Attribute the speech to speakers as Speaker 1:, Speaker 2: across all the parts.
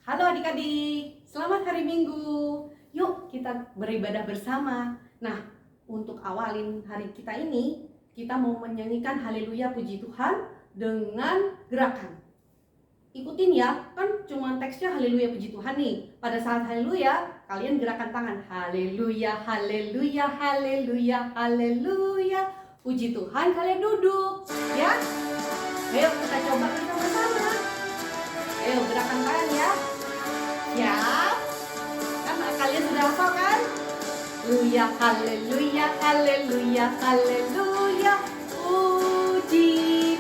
Speaker 1: Halo adik-adik, selamat hari Minggu. Yuk kita beribadah bersama. Nah, untuk awalin hari kita ini, kita mau menyanyikan Haleluya Puji Tuhan dengan gerakan. Ikutin ya, kan cuma teksnya Haleluya Puji Tuhan nih. Pada saat Haleluya, kalian gerakan tangan. Haleluya, Haleluya, Haleluya, Haleluya. Puji Tuhan, kalian duduk ya. Ayo kita coba bersama-sama. Ayo gerakan tangan ya. Siap? Kan kalian sudah hafal kan? Haleluya, haleluya, haleluya, haleluya. Puji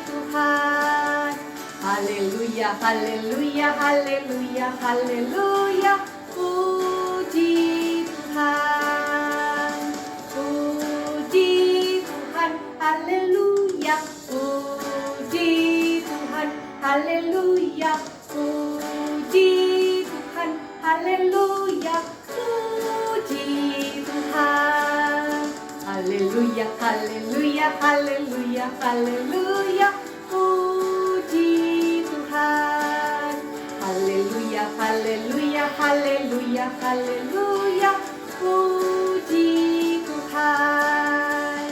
Speaker 1: Tuhan. Haleluya, haleluya, haleluya, haleluya. Puji Tuhan. Puji Tuhan, haleluya. Puji Tuhan, haleluya. Puji Tuhan, haleluya. Puji Tuhan. Haleluya, haleluya, haleluya, haleluya. Puji Tuhan. Haleluya, haleluya, haleluya, haleluya. Puji Tuhan.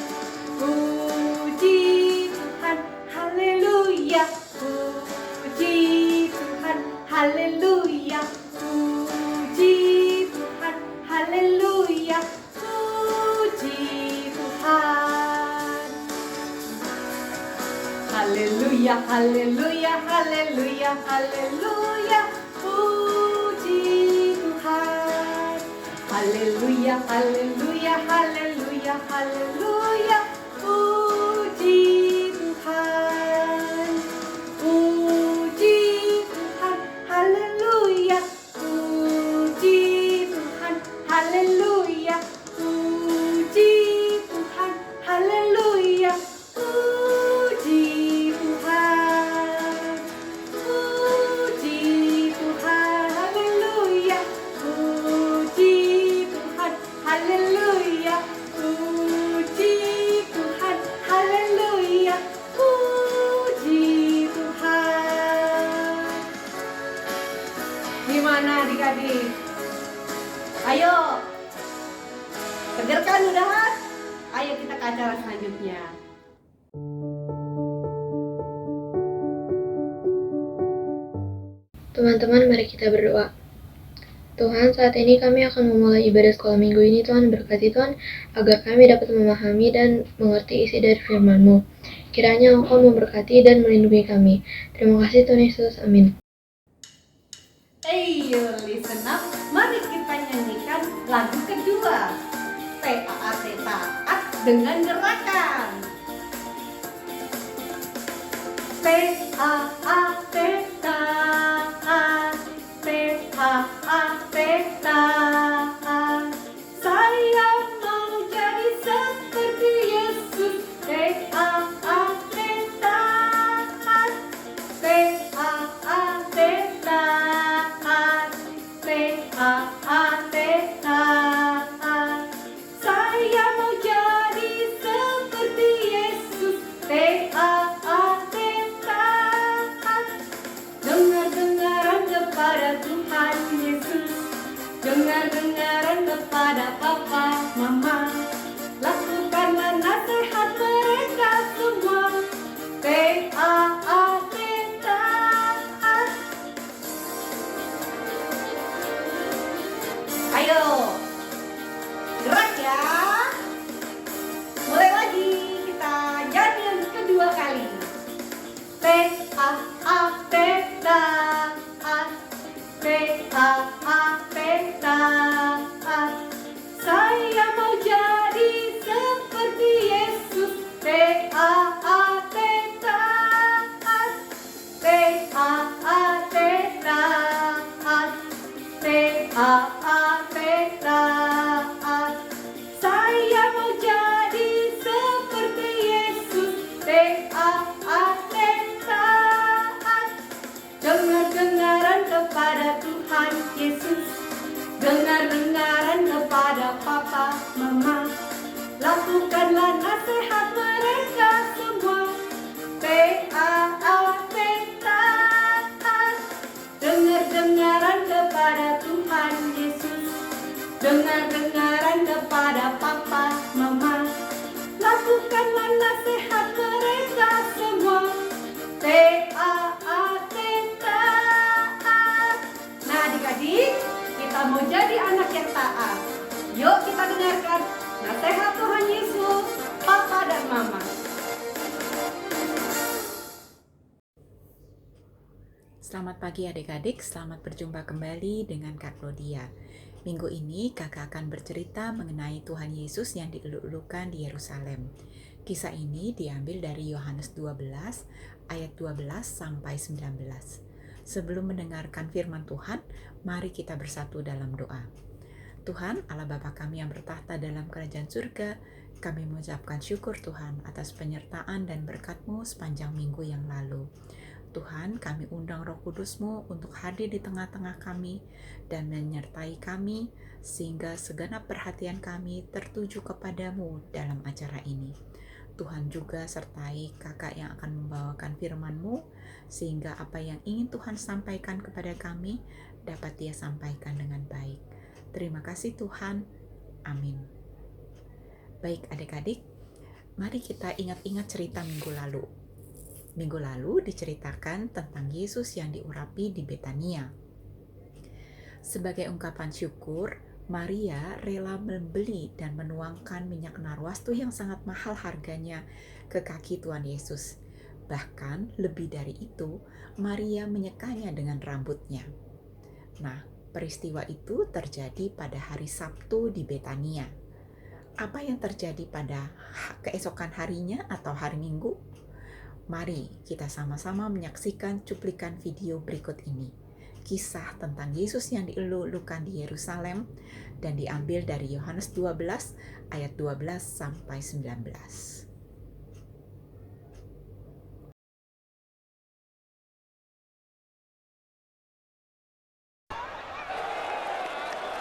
Speaker 1: Puji Tuhan, haleluya. Puji Tuhan, haleluya. Puji Tuhan, haleluya. Puji Tuhan. Haleluya, haleluya, haleluya, haleluya. Puji Tuhan. Haleluya, haleluya, haleluya, haleluya. Puji Tuhan. Puji Tuhan, haleluya. Puji Tuhan, haleluya. Puji Tuhan, haleluya. Puji Tuhan. Puji Tuhan, haleluya. Puji Tuhan, haleluya. Puji Tuhan, haleluya. Puji Tuhan. Gimana adik-adik? Ayo, seger kan udah? Ayo kita ke acara selanjutnya.
Speaker 2: Teman-teman, mari kita berdoa. Tuhan, saat ini kami akan memulai ibadah sekolah minggu ini. Tuhan, berkati Tuhan, agar kami dapat memahami dan mengerti isi dari firman-Mu. Kiranya Engkau memberkati dan melindungi kami. Terima kasih Tuhan Yesus, amin.
Speaker 1: Ayo listen up, mari kita nyanyikan lagu kedua, Taat Taat dengan gerakan Taat Taat, Taat Taat. Saya mau jadi seperti Yesus. Taat Taat, Taat Taat, Taat. Saya mau jadi seperti Yesus. Taat Taat. Dengar-dengaran kepada Tuhan Yesus. Dengar-dengaran kepada Papa, Mama. Lakukanlah nasihat mereka semua. Taat Taat. Ayo, gerak ya. Mulai lagi, kita jadi yang kedua kali. Taat Taat, Taat Taat. Saya mau jadi seperti Yesus. Taat Taat, Taat Taat, Taat Taat. Saya mau jadi seperti Yesus. Taat Taat. Dengar-dengaran kepada Tuhan Yesus. Dengar-dengaran kepada Papa, Mama. Lakukanlah nasihat mereka semua. Taat Taat. Dengar-dengaran dengar-dengaran kepada papa, mama. Lakukanlah nasihat mereka semua. T-A-A-T, taat. Nah adik-adik, kita mau jadi anak yang taat. Yuk kita dengarkan nasihat Tuhan Yesus, papa dan mama.
Speaker 3: Selamat pagi adik-adik, selamat berjumpa kembali dengan Kak Claudia. Minggu ini kakak akan bercerita mengenai Tuhan Yesus yang dieluk-elukan di Yerusalem. Kisah ini diambil dari Yohanes 12 ayat 12 sampai 19. Sebelum mendengarkan firman Tuhan, mari kita bersatu dalam doa. Tuhan, Allah Bapa kami yang bertahta dalam kerajaan surga, kami mengucapkan syukur Tuhan atas penyertaan dan berkat-Mu sepanjang minggu yang lalu. Tuhan, kami undang Roh Kudus-Mu untuk hadir di tengah-tengah kami dan menyertai kami sehingga segenap perhatian kami tertuju kepadamu dalam acara ini. Tuhan juga sertai kakak yang akan membawakan firman-Mu sehingga apa yang ingin Tuhan sampaikan kepada kami dapat Dia sampaikan dengan baik. Terima kasih Tuhan. Amin. Baik adik-adik, mari kita ingat-ingat cerita minggu lalu. Minggu lalu diceritakan tentang Yesus yang diurapi di Betania. Sebagai ungkapan syukur, Maria rela membeli dan menuangkan minyak narwastu yang sangat mahal harganya ke kaki Tuhan Yesus. Bahkan lebih dari itu, Maria menyekanya dengan rambutnya. Nah, peristiwa itu terjadi pada hari Sabtu di Betania. Apa yang terjadi pada keesokan harinya atau hari Minggu? Mari kita sama-sama menyaksikan cuplikan video berikut ini. Kisah tentang Yesus yang dieluk-elukan di Yerusalem dan diambil dari Yohanes 12 ayat 12 sampai 19.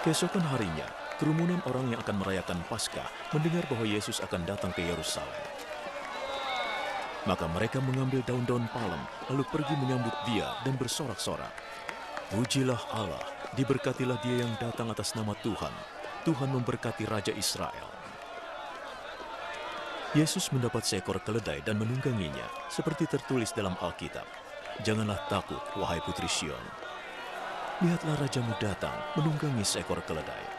Speaker 4: Keesokan harinya, kerumunan orang yang akan merayakan Paskah mendengar bahwa Yesus akan datang ke Yerusalem. Maka mereka mengambil daun-daun palem, lalu pergi menyambut Dia dan bersorak-sorak. Pujilah Allah, diberkatilah Dia yang datang atas nama Tuhan. Tuhan memberkati Raja Israel. Yesus mendapat seekor keledai dan menungganginya, seperti tertulis dalam Alkitab. Janganlah takut, wahai putri Sion. Lihatlah Rajamu datang, menunggangi seekor keledai.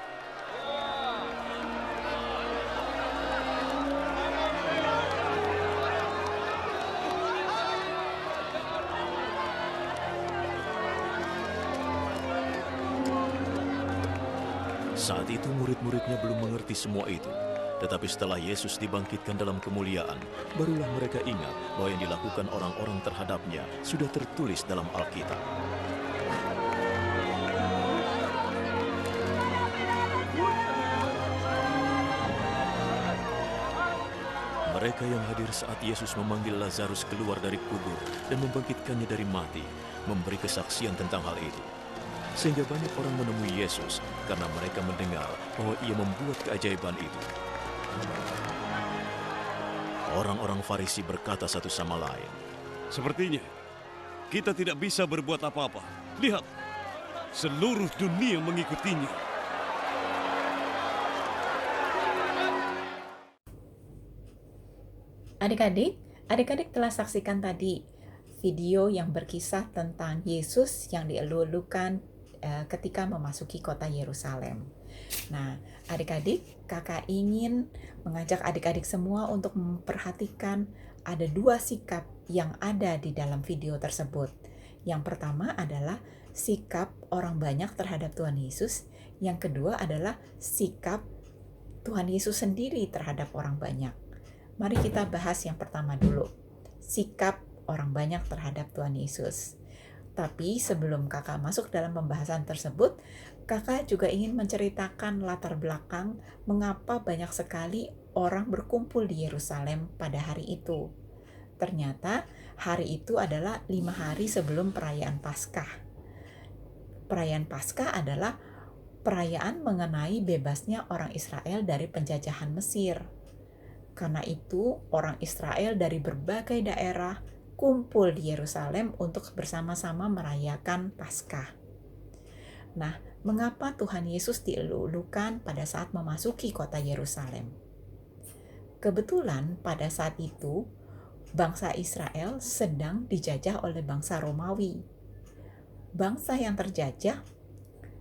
Speaker 4: Saat itu murid-muridnya belum mengerti semua itu. Tetapi setelah Yesus dibangkitkan dalam kemuliaan, barulah mereka ingat bahwa yang dilakukan orang-orang terhadapnya sudah tertulis dalam Alkitab. Mereka yang hadir saat Yesus memanggil Lazarus keluar dari kubur dan membangkitkannya dari mati, memberi kesaksian tentang hal itu. Sehingga banyak orang menemui Yesus karena mereka mendengar bahwa Ia membuat keajaiban itu. Orang-orang Farisi berkata satu sama lain,
Speaker 5: "Sepertinya kita tidak bisa berbuat apa-apa. Lihat, seluruh dunia mengikutinya."
Speaker 3: Adik-adik telah saksikan tadi video yang berkisah tentang Yesus yang dieluk-elukan ketika memasuki kota Yerusalem. Nah, adik-adik, kakak ingin mengajak adik-adik semua untuk memperhatikan ada dua sikap yang ada di dalam video tersebut. Yang pertama adalah sikap orang banyak terhadap Tuhan Yesus. Yang kedua adalah sikap Tuhan Yesus sendiri terhadap orang banyak. Mari kita bahas yang pertama dulu. Sikap orang banyak terhadap Tuhan Yesus. Tapi sebelum kakak masuk dalam pembahasan tersebut, kakak juga ingin menceritakan latar belakang mengapa banyak sekali orang berkumpul di Yerusalem pada hari itu. Ternyata hari itu adalah 5 hari sebelum perayaan Paskah. Perayaan Paskah adalah perayaan mengenai bebasnya orang Israel dari penjajahan Mesir. Karena itu, orang Israel dari berbagai daerah kumpul di Yerusalem untuk bersama-sama merayakan Paskah. Nah, mengapa Tuhan Yesus dielulukan pada saat memasuki kota Yerusalem? Kebetulan pada saat itu, bangsa Israel sedang dijajah oleh bangsa Romawi. Bangsa yang terjajah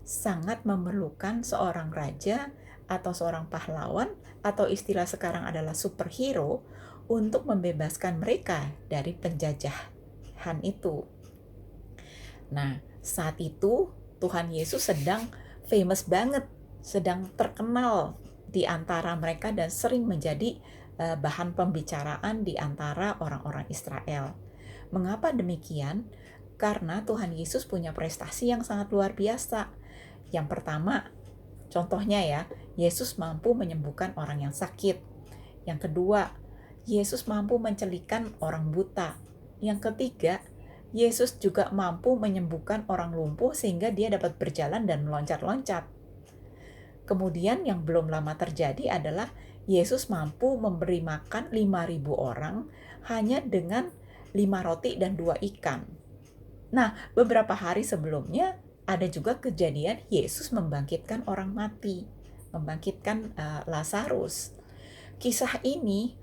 Speaker 3: sangat memerlukan seorang raja atau seorang pahlawan, atau istilah sekarang adalah superhero, untuk membebaskan mereka dari penjajahan itu. Nah, saat itu Tuhan Yesus sedang famous banget, sedang terkenal di antara mereka dan sering menjadi bahan pembicaraan di antara orang-orang Israel. Mengapa demikian? Karena Tuhan Yesus punya prestasi yang sangat luar biasa. Yang pertama, contohnya ya, Yesus mampu menyembuhkan orang yang sakit. Yang kedua, Yesus mampu mencelikan orang buta. Yang ketiga, Yesus juga mampu menyembuhkan orang lumpuh sehingga dia dapat berjalan dan meloncat-loncat. Kemudian yang belum lama terjadi adalah Yesus mampu memberi makan 5.000 orang hanya dengan 5 roti dan 2 ikan. Nah, beberapa hari sebelumnya ada juga kejadian Yesus membangkitkan orang mati, membangkitkan Lazarus. Kisah ini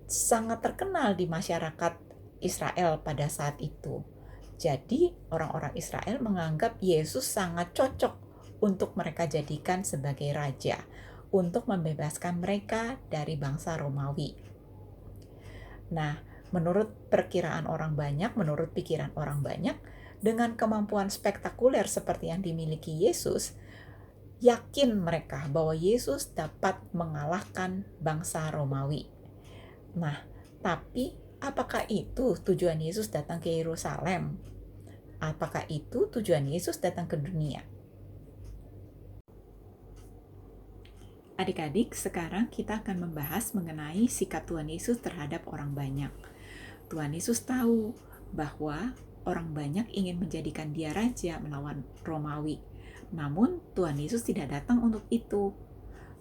Speaker 3: sangat terkenal di masyarakat Israel pada saat itu. Jadi orang-orang Israel menganggap Yesus sangat cocok untuk mereka jadikan sebagai raja, untuk membebaskan mereka dari bangsa Romawi. Nah, menurut perkiraan orang banyak, menurut pikiran orang banyak, dengan kemampuan spektakuler seperti yang dimiliki Yesus, yakin mereka bahwa Yesus dapat mengalahkan bangsa Romawi. Nah, tapi apakah itu tujuan Yesus datang ke Yerusalem? Apakah itu tujuan Yesus datang ke dunia? Adik-adik, sekarang kita akan membahas mengenai sikap Tuhan Yesus terhadap orang banyak. Tuhan Yesus tahu bahwa orang banyak ingin menjadikan dia raja melawan Romawi. Namun Tuhan Yesus tidak datang untuk itu.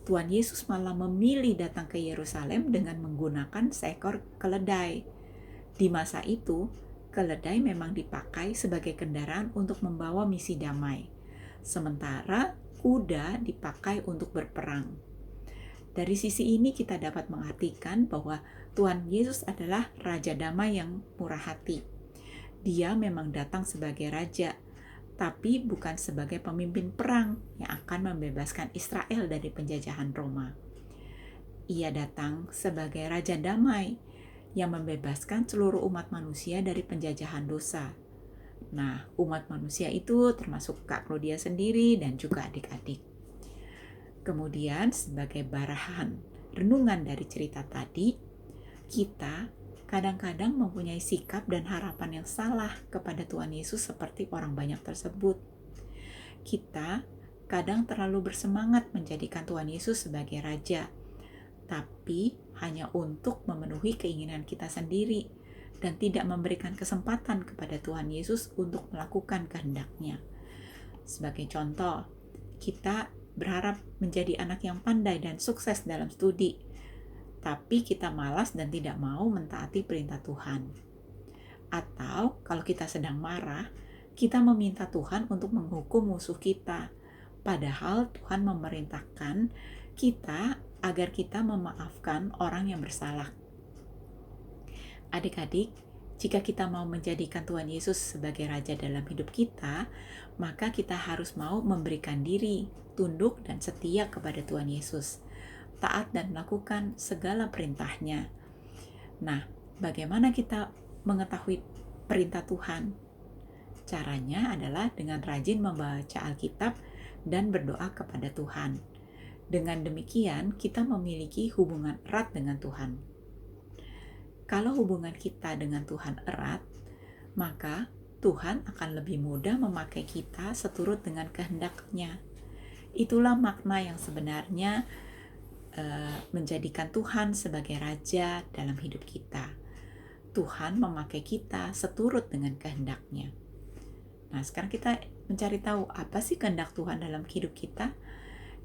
Speaker 3: Tuhan Yesus malah memilih datang ke Yerusalem dengan menggunakan seekor keledai. Di masa itu, keledai memang dipakai sebagai kendaraan untuk membawa misi damai. Sementara kuda dipakai untuk berperang. Dari sisi ini kita dapat mengartikan bahwa Tuhan Yesus adalah Raja Damai yang murah hati. Dia memang datang sebagai raja, tapi bukan sebagai pemimpin perang yang akan membebaskan Israel dari penjajahan Roma. Ia datang sebagai Raja Damai yang membebaskan seluruh umat manusia dari penjajahan dosa. Nah, umat manusia itu termasuk Kak Claudia sendiri dan juga adik-adik. Kemudian sebagai barahan renungan dari cerita tadi, kita kadang-kadang mempunyai sikap dan harapan yang salah kepada Tuhan Yesus seperti orang banyak tersebut. Kita kadang terlalu bersemangat menjadikan Tuhan Yesus sebagai raja, tapi hanya untuk memenuhi keinginan kita sendiri dan tidak memberikan kesempatan kepada Tuhan Yesus untuk melakukan kehendak-Nya. Sebagai contoh, kita berharap menjadi anak yang pandai dan sukses dalam studi, tapi kita malas dan tidak mau mentaati perintah Tuhan. Atau kalau kita sedang marah, kita meminta Tuhan untuk menghukum musuh kita, padahal Tuhan memerintahkan kita agar kita memaafkan orang yang bersalah. Adik-adik, jika kita mau menjadikan Tuhan Yesus sebagai Raja dalam hidup kita, maka kita harus mau memberikan diri, tunduk dan setia kepada Tuhan Yesus, taat dan melakukan segala perintah-Nya. Nah, bagaimana kita mengetahui perintah Tuhan? Caranya adalah dengan rajin membaca Alkitab dan berdoa kepada Tuhan. Dengan demikian, kita memiliki hubungan erat dengan Tuhan. Kalau hubungan kita dengan Tuhan erat, maka Tuhan akan lebih mudah memakai kita seturut dengan kehendak-Nya. Itulah makna yang sebenarnya menjadikan Tuhan sebagai Raja dalam hidup kita. Tuhan memakai kita seturut dengan kehendak-Nya. Nah, sekarang kita mencari tahu apa sih kehendak Tuhan dalam hidup kita.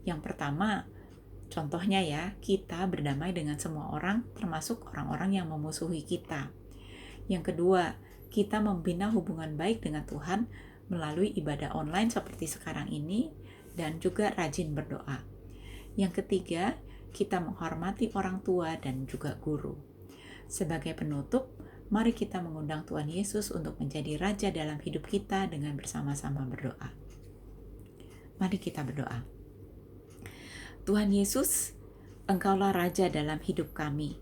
Speaker 3: Yang pertama, contohnya ya, kita berdamai dengan semua orang, termasuk orang-orang yang memusuhi kita. Yang kedua, kita membina hubungan baik dengan Tuhan melalui ibadah online seperti sekarang ini, dan juga rajin berdoa. Yang ketiga, kita menghormati orang tua dan juga guru. Sebagai penutup, mari kita mengundang Tuhan Yesus untuk menjadi Raja dalam hidup kita dengan bersama-sama berdoa. Mari kita berdoa. Tuhan Yesus, Engkaulah Raja dalam hidup kami.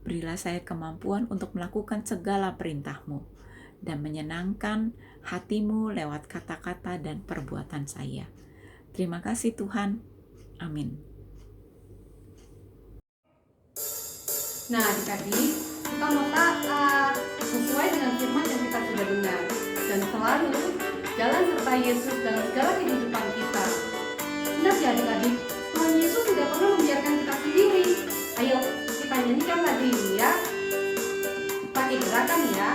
Speaker 3: Berilah saya kemampuan untuk melakukan segala perintah-Mu dan menyenangkan hati-Mu lewat kata-kata dan perbuatan saya. Terima kasih Tuhan. Amin.
Speaker 1: Nah, adik-adik, kita mau taat sesuai dengan firman yang kita sudah dengar dan selalu jalan serta Yesus dalam segala kehidupan kita. Ingat ya adik-adik, Tuhan Yesus tidak pernah membiarkan kita sendiri. Ayo kita nyanyikan lagi ya, pakai gerakan ya.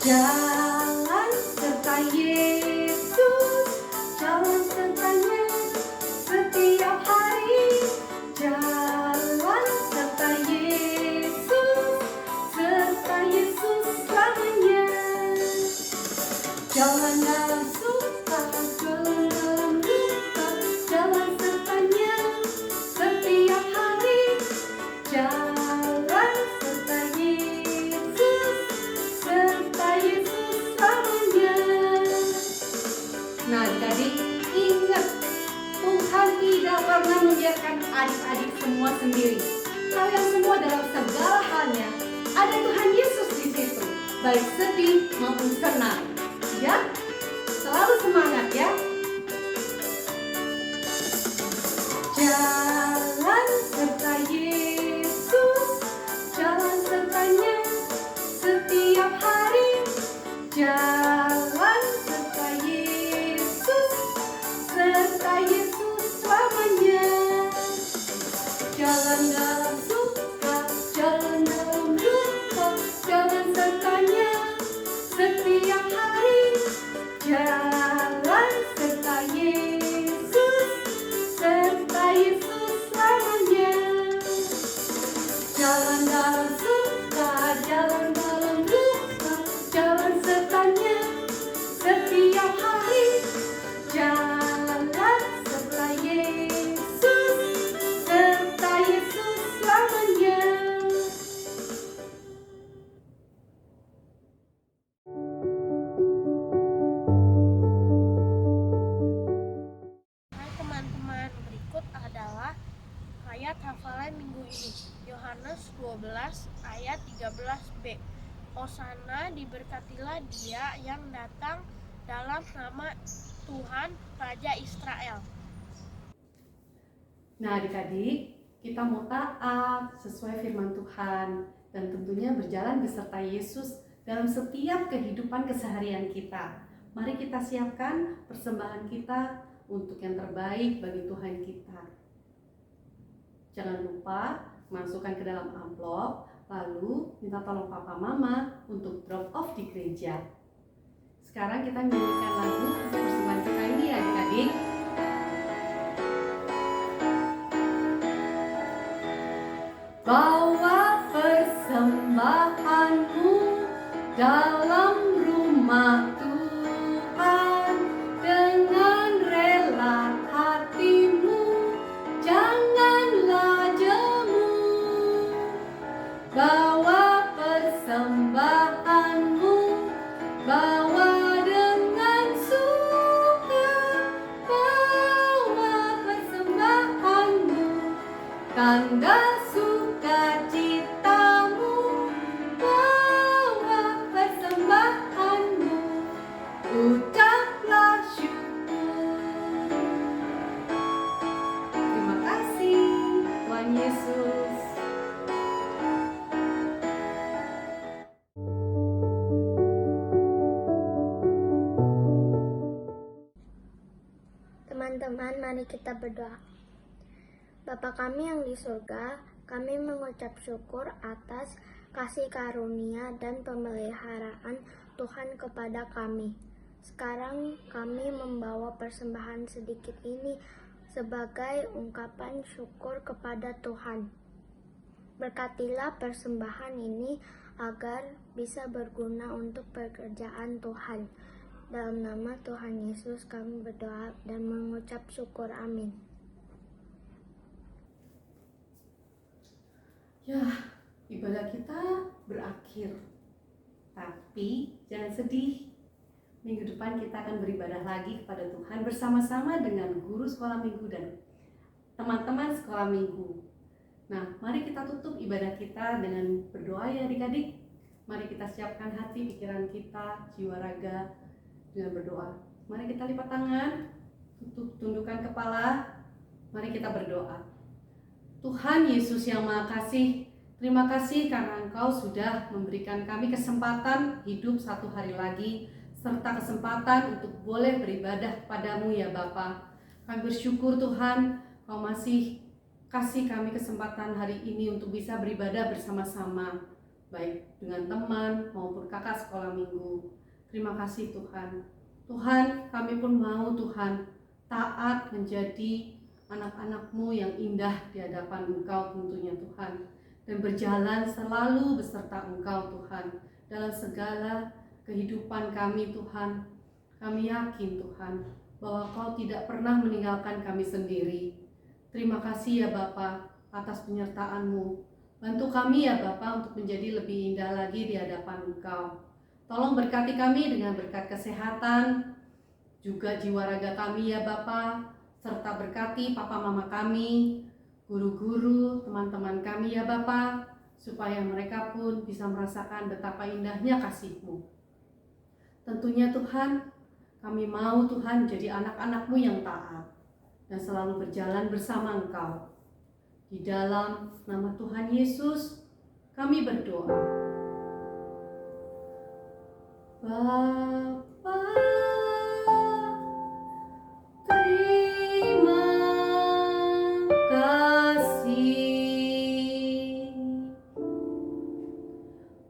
Speaker 1: Jalan serta Yesus, jalan sertanya setiap hari. Jalan serta Yesus selamanya. Jalan dalam suka, jalan dalam duka, jalan sertanya setiap hari. Jalan serta Yesus selamanya. Nah, jadi ingat, Tuhan tidak pernah membiarkan adik-adik semua sendiri. Kalian semua dalam segala halnya ada Tuhan Yesus di situ, baik sedih maupun senang. Ya, selalu semangat ya. Jalan serta Yesus, jalan sertanya setiap hari. Jalan serta Yesus selamanya. Jalan dalam suka, jalan dalam duka, jalan sertanya setiap hari. Jalan serta Yesus selamanya. Jalan dalam suka, jalan dalam duka, jalan sertanya setiap hari. Jalan serta Yesus selamanya.
Speaker 6: Hai teman-teman, berikut adalah ayat hafalan minggu ini. Yohanes 12 ayat 13b. Hosana, diberkatilah Dia yang datang dalam nama Tuhan Raja Israel.
Speaker 1: Nah adik-adik, kita mau taat sesuai firman Tuhan dan tentunya berjalan beserta Yesus dalam setiap kehidupan keseharian kita. Mari kita siapkan persembahan kita untuk yang terbaik bagi Tuhan kita. Jangan lupa masukkan ke dalam amplop, lalu minta tolong papa mama untuk drop off di gereja. Sekarang kita menyanyikan lagu untuk persembahan kita ini ya adik-adik. Bawa persembahanmu dalam rumah Tuhan dengan rela hatimu, janganlah jemu. Bawa persembahanmu, bawa dengan suka, bawa persembahanmu, tanda sukacitamu, bawa persembahanmu, ucaplah syukur. Terima kasih Tuhan Yesus.
Speaker 6: Teman-teman, mari kita berdoa. Bapa kami yang di surga, kami mengucap syukur atas kasih karunia dan pemeliharaan Tuhan kepada kami. Sekarang kami membawa persembahan sedikit ini sebagai ungkapan syukur kepada Tuhan. Berkatilah persembahan ini agar bisa berguna untuk pekerjaan Tuhan. Dalam nama Tuhan Yesus kami berdoa dan mengucap syukur. Amin.
Speaker 1: Ya, ibadah kita berakhir. Tapi jangan sedih. Minggu depan kita akan beribadah lagi kepada Tuhan bersama-sama dengan guru sekolah minggu dan teman-teman sekolah minggu. Nah, mari kita tutup ibadah kita dengan berdoa ya adik-adik. Mari kita siapkan hati, pikiran kita, jiwa raga dengan berdoa. Mari kita lipat tangan, tundukkan kepala. Mari kita berdoa. Tuhan Yesus yang Maha Kasih, terima kasih karena Engkau sudah memberikan kami kesempatan hidup satu hari lagi, serta kesempatan untuk boleh beribadah padamu ya Bapa. Kami bersyukur Tuhan, Kau masih kasih kami kesempatan hari ini untuk bisa beribadah bersama-sama, baik dengan teman maupun kakak sekolah minggu. Terima kasih Tuhan. Tuhan, kami pun mau Tuhan taat menjadi anak-anak-Mu yang indah di hadapan Engkau tentunya Tuhan. Dan berjalan selalu beserta Engkau Tuhan dalam segala kehidupan kami Tuhan. Kami yakin Tuhan bahwa Kau tidak pernah meninggalkan kami sendiri. Terima kasih ya Bapa atas penyertaan-Mu. Bantu kami ya Bapa untuk menjadi lebih indah lagi di hadapan Engkau. Tolong berkati kami dengan berkat kesehatan, juga jiwa raga kami ya Bapa, serta berkati papa mama kami, guru-guru, teman-teman kami ya Bapa, supaya mereka pun bisa merasakan betapa indahnya kasih-Mu. Tentunya Tuhan, kami mau Tuhan jadi anak-anak-Mu yang taat dan selalu berjalan bersama Engkau. Di dalam nama Tuhan Yesus, kami berdoa. Bapa, terima kasih.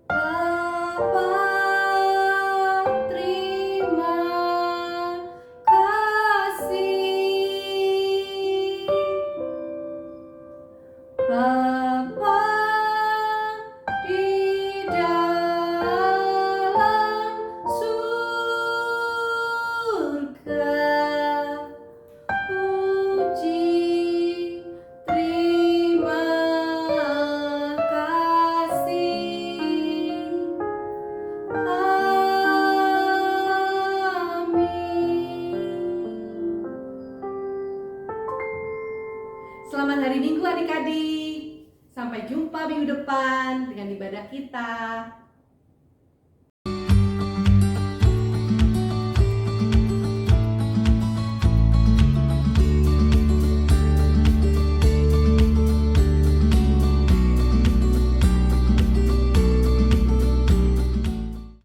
Speaker 1: Bapa, terima kasih. Bapa di dalam surga, puji terima kasih. Amin. Selamat hari Minggu adik-adik. Sampai jumpa minggu depan dengan ibadah kita.